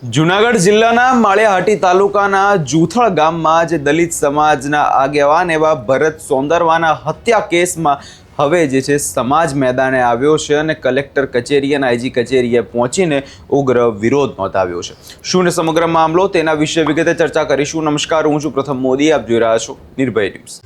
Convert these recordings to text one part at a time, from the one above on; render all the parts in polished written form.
જૂનાગઢ જિલ્લાના માળિયાહાટી તાલુકાના જૂથળ ગામમાં જે દલિત સમાજના આગેવાન એવા ભરત સોંદરવાના હત્યા કેસમાં હવે જે છે સમાજ મેદાને આવ્યો છે અને કલેક્ટર કચેરી અને આઈજી કચેરીએ પહોંચીને ઉગ્ર વિરોધ નોંધાવ્યો છે। શું ને સમગ્ર મામલો તેના વિશે વિગતે ચર્ચા કરીશું। નમસ્કાર, હું છું પ્રથમ મોદી, આપ જોઈ રહ્યા છો નિર્ભય ન્યૂઝ।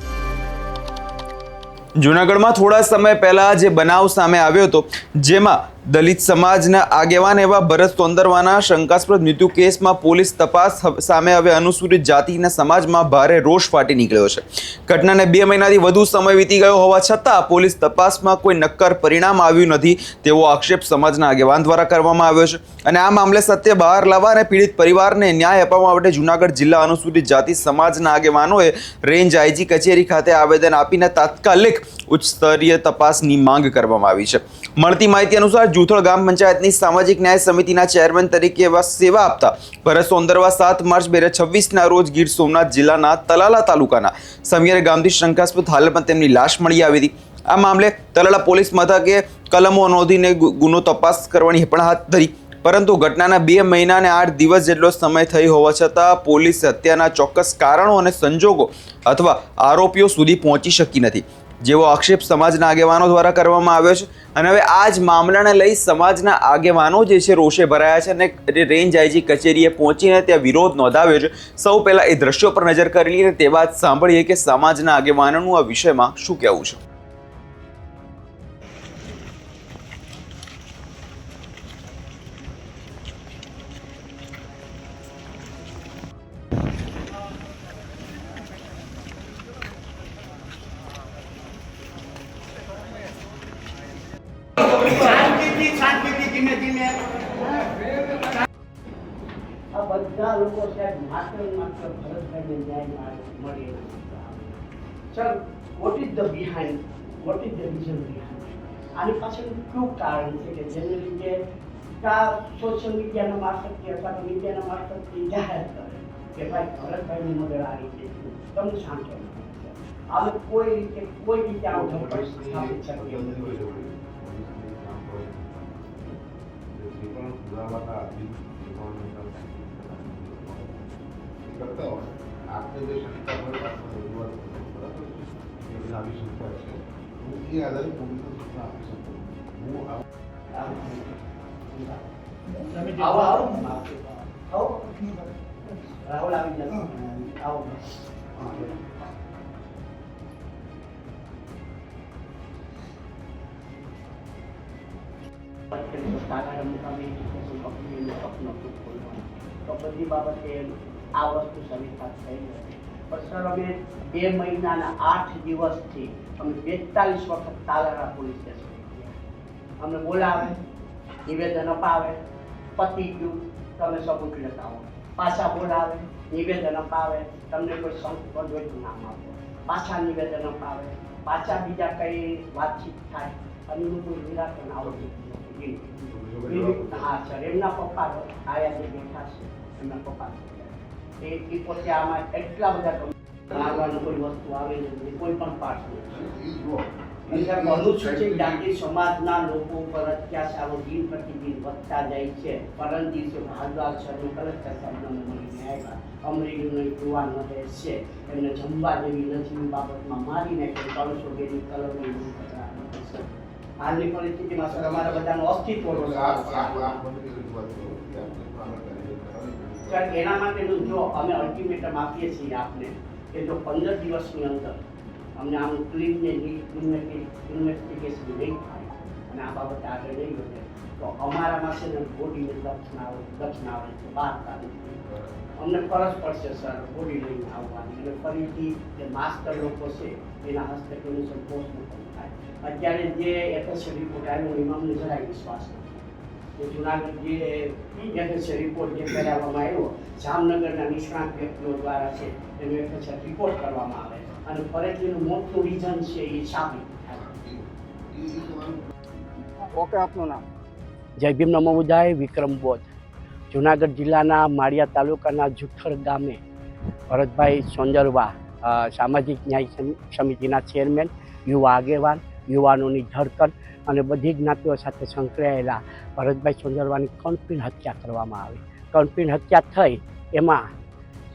જૂનાગઢમાં થોડા સમય પહેલા જે બનાવ સામે આવ્યો હતો, જેમાં દલિત સમાજના આગેવાન એવા ભરત સોંદરવાના શંકાસ્પદ મૃત્યુ કેસમાં પોલીસ તપાસ સામે હવે અનુસૂચિત જાતિના સમાજમાં ભારે રોષ ફાટી નીકળ્યો છે। ઘટનાને 2 મહિનાથી વધુ સમય વીતી ગયો હોવા છતાં પોલીસ તપાસમાં કોઈ નક્કર પરિણામ આવ્યું નથી તેવો આક્ષેપ સમાજના આગેવાન દ્વારા કરવામાં આવ્યો છે અને આ મામલે સત્ય બહાર લાવવા અને પીડિત પરિવારને ન્યાય અપાવવા માટે જૂનાગઢ જિલ્લા અનુસૂચિત જાતિ સમાજના આગેવાનોએ રેન્જ આઈજી કચેરી ખાતે આવેદન આપીને તાત્કાલિક ઉચ્ચ સ્તરીય તપાસની માંગ કરવામાં આવી છે। મળતી માહિતી અનુસાર જૂથળ ગામ પંચાયતની સામાજિક ન્યાય સમિતિના ચેરમેન તરીકે સેવા આપતા ભરત સોંદરવા 7 માર્ચ 2026ના રોજ ગીર સોમનાથ જિલ્લાના તલાલા તાલુકાના સમિયર ગામથી શંકાસ્પદ હાલતમાં તેમની લાશ મળી આવી હતી। આ મામલે તલાલા પોલીસ મથકે કલમો નોંધીને ગુનો તપાસ કરવાની પણ હાથ ધરી, પરંતુ ઘટનાના 2 મહિના અને 8 દિવસ જેટલો સમય થઈ હોવા છતાં પોલીસ હત્યાના ચોક્કસ કારણો અને સંજોગો અથવા આરોપીઓ સુધી પહોંચી શકી નથી, જેવો આક્ષેપ સમાજના આગેવાનો દ્વારા કરવામાં આવ્યો છે। અને હવે આ જ મામલાને લઈ સમાજના આગેવાનો જે છે રોષે ભરાયા છે અને રેન્જ આઈજી કચેરીએ પહોંચીને ત્યાં વિરોધ નોંધાવ્યો છે। સૌ પહેલાં એ દ્રશ્યો પર નજર કરી લઈએ અને તે બાદ સાંભળીએ કે સમાજના આગેવાનોનું આ વિષયમાં શું કહેવું છે। બધા લોકો સાહેબ માત્ર ભરતભાઈને ન્યાય મળી sir, what is the behind, what is the reason behind? આની પાછળનું કયું કારણ છે કે જેને લીધે સોશિયલ મીડિયાના મારફતથી અથવા તો મીડિયાના મારફતથી જાહેર કરે કે ભાઈ ભરતભાઈની મગર આ રીતે તમને શાંત આમે કોઈ રીતે આવું સ્થાપિત શક્ય નથી। करता हो आपने जो शंका पर रजूआत बराबर આવી શંકા છે, હું એ આધારે પોલીસને સૂચના આપી શકું। હું રાહુલ આવી જશે, આવો તો બધી બાબતે આ વસ્તુ સમીક્ષા થઈ નથી, પણ સર અમે 2 મહિનાના 8 દિવસથી અમે 42 વખત તાલાળા પોલીસ સ્ટેશન અમને બોલાવે, નિવેદન અપાવે, પતી ગયું તમે સબૂત લેતા આવો, પાછા બોલાવે, નિવેદન અપાવે, તમને કોઈ સંપદ હોય તો નામ આપો, પાછા નિવેદન અપાવે, પાછા બીજા કઈ વાતચીત થાય અને એનું કોઈ નિરાકરણ આવતું નથી। હા સર, એમના પપ્પા આયા જે બેઠા છે એમના પપ્પા એ પોતે આમાં એટલા બધા મારવાનું કોઈ વસ્તુ આવે નથી, કોઈ પણ પાર્ટ નથી। અનુસૂચિત જાતિ સમાજના લોકો પર અત્યાચારો દિન પ્રતિદિન વધતા જાય છે। પરમ દિવસે ભારદ્વાજ સરનું કલેક્ટર સાહેબને મળીને આવ્યા, અમરેલીનો યુવાન રહે છે, એમને જમવા જેવી નથી બાબતમાં મારી નાખી 300 બેની કલમની હાલની પરિસ્થિતિમાં સર અમારા બધાનું અસ્તિત્વ સર, એના માટેનું જો અમે અલ્ટિમેટમ આપીએ છીએ આપને કે જો 15 દિવસની અંદર અમને આનું ક્લીન ને ઇન્વેસ્ટિગેશન નહીં થાય અને આ બાબતે આગળ નહીં વધે તો અમારામાં છે ને બોડીને દક્ષિણ આવે છે 12 તારીખે અમને ફરજ પડશે સર બોડી લઈને આવવાની અને ફરીથી જે માસ્ટર લોકો છે એના હસ્તક પોસ્ટમોર્ટમ થાય। અત્યારે જે એફએસએલ રિપોર્ટ આવ્યો એમાં અમને જરાય વિશ્વાસ નથી કે જૂનાગઢ જે એફએસએલ રિપોર્ટ જે કરાવવામાં આવ્યો જામનગરના નિષ્ણાત વ્યક્તિઓ દ્વારા છે એનો એફએસએલ રિપોર્ટ કરવામાં આવે અને ફરીથી એનું મોટું રીઝન છે એ સાબિત થાય। ઓકે, આપનું નામ? જય ભીમ નમો બુદ્ધાય, વિક્રમ બોધ। જૂનાગઢ જિલ્લાના માળિયા તાલુકાના જૂથળ ગામે ભરતભાઈ સોંદરવા સામાજિક ન્યાય સમિતિના ચેરમેન, યુવા આગેવાન, યુવાનોની ધડકન અને બધી જ્ઞાતિઓ સાથે સંકળાયેલા ભરતભાઈ સોંદરવાની કણપીન હત્યા કરવામાં આવી। કર્ણપીર હત્યા થઈ એમાં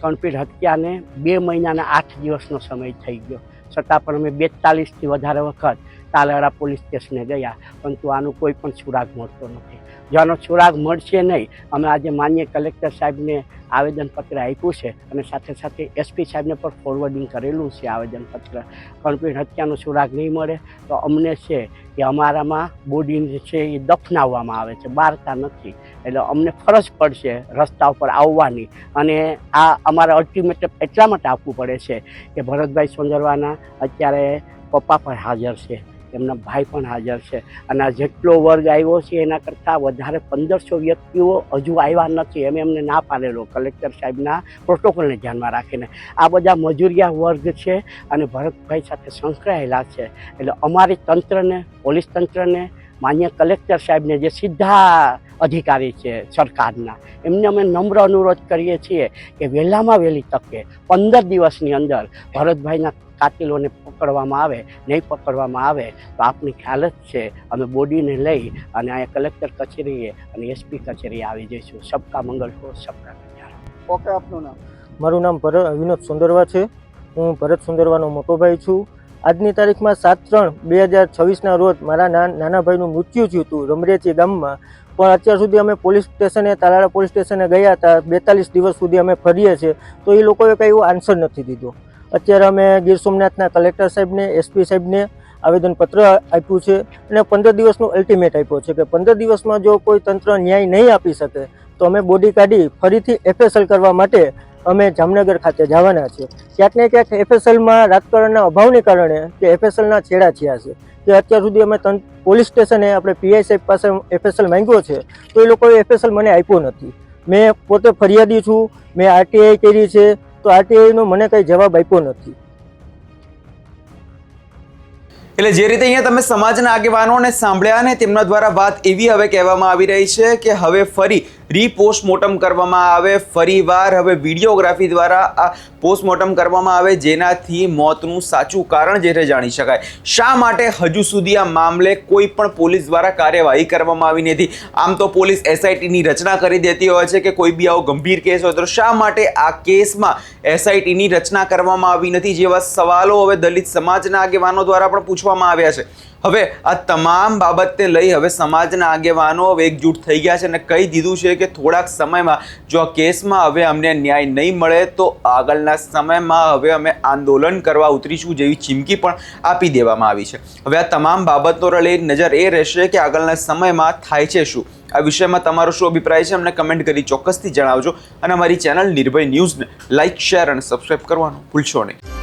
કર્ણપીર હત્યાને 2 મહિનાના 8 દિવસનો સમય થઈ ગયો, છતાં પણ અમે 42થી વધારે વખત તાલાળા પોલીસ સ્ટેશને ગયા, પરંતુ આનું કોઈ પણ સુરાગ મળતો નથી. જો આનો સુરાગ મળશે નહીં, અમે આજે માન્ય કલેક્ટર સાહેબને આવેદનપત્ર આપ્યું છે અને સાથે સાથે એસપી સાહેબને પણ ફોરવર્ડિંગ કરેલું છે આવેદનપત્ર. કર્ણપીર હત્યાનો સુરાગ નહીં મળે તો અમને છે કે અમારામાં બોડી છે એ દફનાવવામાં આવે છે, બારતા નથી. એટલે અમને ફરજ પડશે રસ્તા ઉપર આવવાની, અને આ અમારે અલ્ટિમેટમ એટલા માટે આપવું પડે છે કે ભરતભાઈ સોંદરવાના અત્યારે પપ્પા પણ હાજર છે, એમના ભાઈ પણ હાજર છે, અને આ જેટલો વર્ગ આવ્યો છે એના કરતાં વધારે 1500 વ્યક્તિઓ હજુ આવ્યા નથી. એમને ના પાડેલો કલેક્ટર સાહેબના પ્રોટોકોલને ધ્યાનમાં રાખીને. આ બધા મજૂરિયા વર્ગ છે અને ભરતભાઈ સાથે સંકળાયેલા છે. એટલે અમારી તંત્રને, પોલીસ તંત્રને, માન્ય કલેક્ટર સાહેબને જે સીધા અધિકારી છે સરકારના, એમને અમે નમ્ર અનુરોધ કરીએ છીએ કે વહેલામાં વહેલી તકે 15 દિવસની અંદર ભરતભાઈના કાતિલોને પકડવામાં આવે. નહીં પકડવામાં આવે તો આપની ખ્યાલ જ છે અમે બોડીને લઈ અને અહીંયા કલેક્ટર કચેરીએ અને એસપી કચેરીએ આવી જઈશું. સબકા મંગલ હો, સબકા કલ્યાણ. ઓકે, આપનું નામ? મારું નામ વિનોદ સુંદરવા છે. હું ભરત સુંદરવાનો મોટો ભાઈ છું. આજની તારીખમાં 7/3/2026ના રોજ મારા નાના ભાઈનું મૃત્યુ થયું હતું રમરેચી ગામમાં. પણ અત્યાર સુધી અમે પોલીસ સ્ટેશને, તાલાળા પોલીસ સ્ટેશને ગયા હતા. 42 દિવસ સુધી અમે ફરીએ છીએ, તો એ લોકોએ કંઈ એવો આન્સર નથી દીધો. અત્યારે અમે ગીર સોમનાથના કલેક્ટર સાહેબને, એસપી સાહેબને આવેદનપત્ર આપ્યું છે અને 15 દિવસનો અલ્ટિમેટ આપ્યો છે કે 15 દિવસમાં જો કોઈ તંત્ર ન્યાય નહીં આપી શકે તો અમે બોડી કાઢી ફરીથી FSL કરવા માટે અમે જામનગર ખાતે જવાના છે. ક્યાંક ને ક્યાંક FSLમાં રાજકારણના અભાવને કારણે કે FSLના છેડા થયા છે કે અત્યાર સુધી અમે પોલીસ સ્ટેશને આપણે PI સાહેબ પાસે FSL માંગ્યો છે તો એ લોકોએ FSL મને આપ્યો નથી. મેં પોતે ફરિયાદી છું, મેં RTI કરી છે, તો RTIનો મને કંઈ જવાબ આપ્યો નથી. એટલે જે રીતે અહીંયા તમે સમાજના આગેવાનોને સાંભળ્યા ને તેમના દ્વારા વાત એવી હવે કહેવામાં આવી રહી છે કે હવે ફરી રીપોસ્ટમોર્ટમ કરવામાં આવે, ફરીવાર હવે વિડીયોગ્રાફી દ્વારા આ પોસ્ટમોર્ટમ કરવામાં આવે, જેનાથી મોતનું સાચું કારણ જે છે જાણી શકાય. શા માટે હજુ સુધી આ મામલે કોઈ પણ પોલીસ દ્વારા કાર્યવાહી કરવામાં આવી નથી? આમ તો પોલીસ SITની રચના કરી દેતી હોય છે કે કોઈ બી આવો ગંભીર કેસ હોય તો શા માટે આ કેસમાં SITની રચના કરવામાં આવી નથી, જેવા સવાલો હવે દલિત સમાજના આગેવાનો દ્વારા પણ પૂછવામાં આવ્યા છે. હવે આ તમામ બાબતને લઈ હવે સમાજના આગેવાનો હવે એકજૂટ થઈ ગયા છે અને કહી દીધું છે કે થોડાક સમયમાં જો આ કેસમાં હવે અમને ન્યાય નહીં મળે તો આગળના સમયમાં હવે અમે આંદોલન કરવા ઉતરીશું જેવી ચીમકી પણ આપી દેવામાં આવી છે. હવે આ તમામ બાબતો લઈ નજર એ રહેશે કે આગળના સમયમાં થાય છે શું. આ વિષયમાં તમારો શું અભિપ્રાય છે અમને કમેન્ટ કરી ચોક્કસથી જણાવજો અને અમારી ચેનલ નિર્ભય ન્યૂઝને લાઇક, શેર અને સબસ્ક્રાઇબ કરવાનું ભૂલશો નહીં.